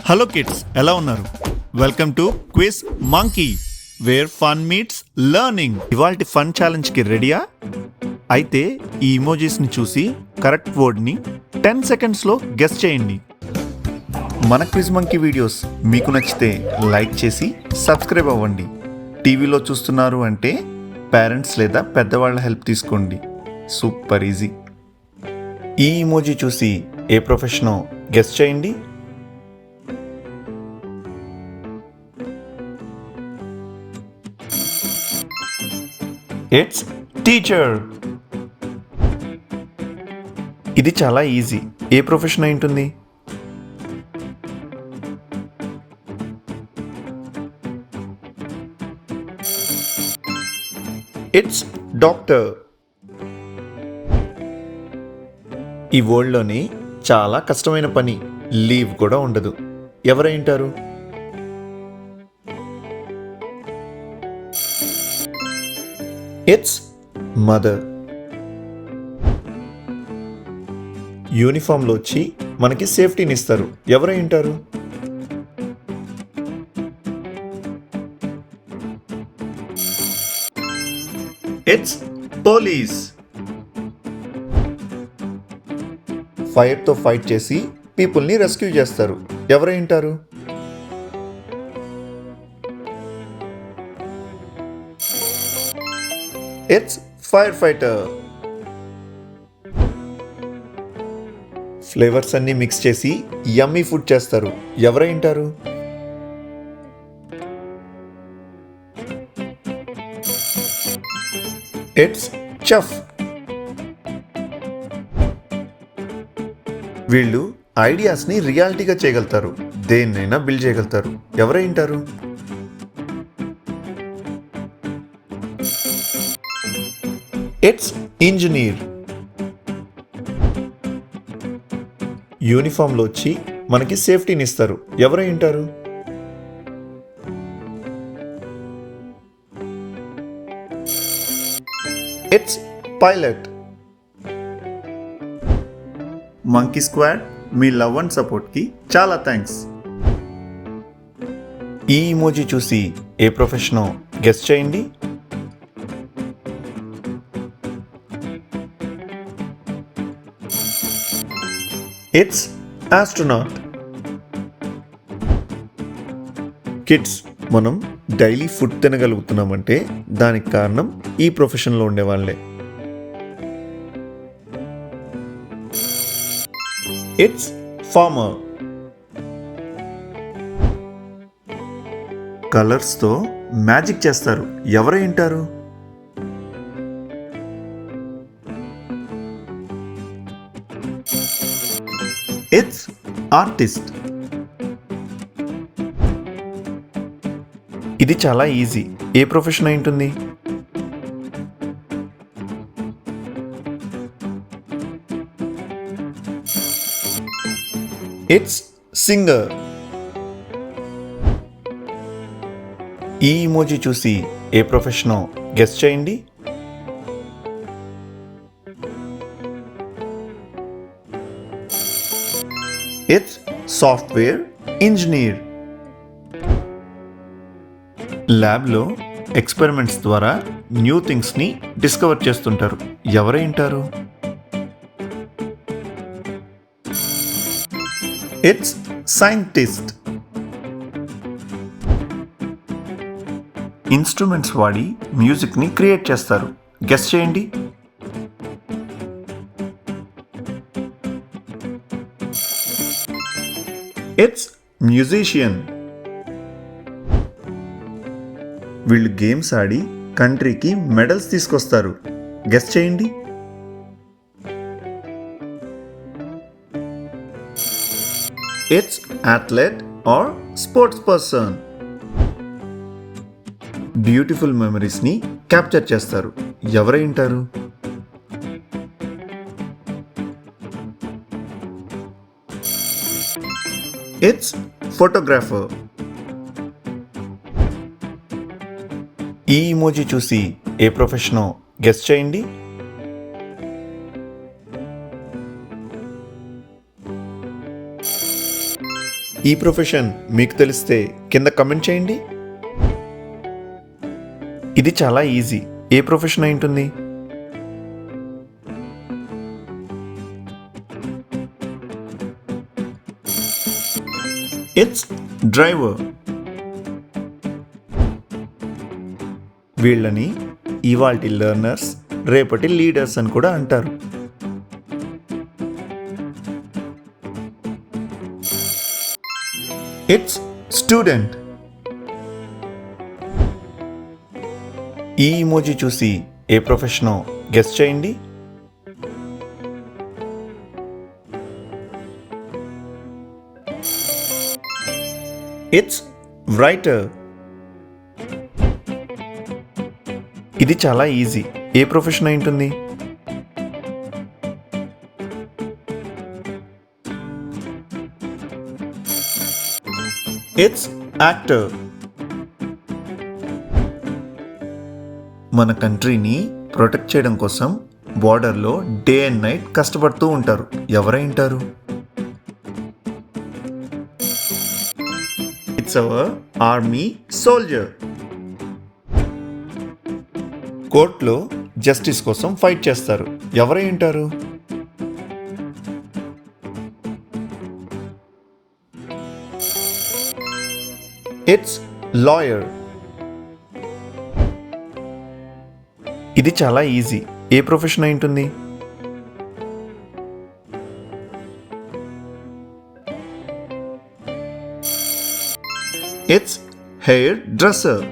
Hello kids, ఎలా ఉన్నారు? Welcome to quiz monkey where fun meets learning. ఇవాల్టి fun ఛాలెంజ్కి రెడీయా? అయితే ఈ ఇమోజీస్ని చూసి కరెక్ట్ వర్డ్ని 10 సెకండ్స్లో గెస్ చేయండి. మన క్విజ్ మంకీ వీడియోస్ మీకు నచ్చితే లైక్ చేసి సబ్స్క్రైబ్ అవ్వండి. టీవీలో చూస్తున్నారు అంటే పేరెంట్స్ లేదా పెద్దవాళ్ళ హెల్ప్ తీసుకోండి. Super easy. ఈ ఇమోజీ చూసి ఏ ప్రొఫెషనో గెస్ చేయండి. It's teacher. ఇది చాలా ఈజీ. ఏ ప్రొఫెషన్ అయి ఉంటుంది? It's doctor. ఈ వరల్డ్లోని చాలా కష్టమైన పని, లీవ్ కూడా ఉండదు. ఎవరైంటారు? It's mother. యూనిఫామ్లో వచ్చి మనకి సేఫ్టీని ఇస్తారు. ఎవరై ఉంటారు? It's police. ఫైర్తో ఫైట్ చేసి పీపుల్ని రెస్క్యూ చేస్తారు. ఎవరై ఉంటారు? It's fire fighter. ఫ్లేవర్స్ అన్ని మిక్స్ చేసి యమ్మీ ఫుడ్ చేస్తారు. ఎవరై ఉంటారు? It's chef. వీళ్ళు ఐడియాస్ని రియాలిటీగా చేయగలుగుతారు. దేన్నైనా బిల్డ్ చేయగలుగుతారు. ఎవరై ఉంటారు? It's engineer. యూనిఫామ్లో వచ్చి మనకి సేఫ్టీని ఇస్తారు. ఎవరై ఉంటారు? It's pilot. మంకీ స్క్వాడ్, మీ లవ్ అండ్ సపోర్ట్కి చాలా థ్యాంక్స్. ఈ ఇమోజీ చూసి ఏ ప్రొఫెషనో గెస్ చేయండి. It's astronaut. కిడ్స్, మనం డైలీ ఫుడ్ తినగలుగుతున్నామంటే దానికి కారణం ఈ ప్రొఫెషన్లో ఉండేవాళ్ళే. It's farmer. కలర్స్తో మ్యాజిక్ చేస్తారు. ఎవరై ఉంటారు? It's artist. ఇది చాలా ఈజీ. ఏ ప్రొఫెషన్ అయి ఉంటుంది? It's singer. ఈ ఇమోజీ చూసి ఏ ప్రొఫెషనో గెస్ చేయండి. It's software engineer. ల్యాబ్లో ఎక్స్పెరిమెంట్స్ ద్వారా న్యూ థింగ్స్ని డిస్కవర్ చేస్తుంటారు. ఎవరై ఉంటారు? It's scientist. ఇన్స్ట్రుమెంట్స్ వాడి మ్యూజిక్ని క్రియేట్ చేస్తారు. గెస్ చేయండి. It's musician. వీళ్ళు గేమ్స్ ఆడి కంట్రీకి మెడల్స్ తీసుకొస్తారు. గెస్ చేయండి. It's athlete or sports person. Beautiful మెమరీస్ని క్యాప్చర్ చేస్తారు. ఎవరై ఉంటారు? It's photographer. ఈ ఇమోజీ చూసి ఏ ప్రొఫెషనో గెస్ చేయండి. ఈ ప్రొఫెషన్ మీకు తెలిస్తే కింద కమెంట్ చేయండి. ఇది చాలా ఈజీ. ఏ ప్రొఫెషన్ అయి ఉంటుంది? It's driver. వీళ్ళని ఇవాల్టి లెర్నర్స్, రేపటి లీడర్స్ అని కూడా అంటారు. It's student. ఈ ఇమోజీ చూసి ఏ ప్రొఫెషనో గెస్ చేయండి. It's writer. ఇది చాలా ఈజీ. ఏ ప్రొఫెషన్ అయి ఉంటుంది? It's actor. మన కంట్రీని ప్రొటెక్ట్ చేయడం కోసం బార్డర్లో డే అండ్ నైట్ కష్టపడుతూ ఉంటారు. ఎవరై ఉంటారు? It's our army soldier. కోర్టులో జస్టిస్ కోసం ఫైట్ చేస్తారు. ఎవరై ఉంటారు? It's lawyer. ఇది చాలా ఈజీ. ఏ ప్రొఫెషన్ అయి ఉంటుంది? It's hair dresser.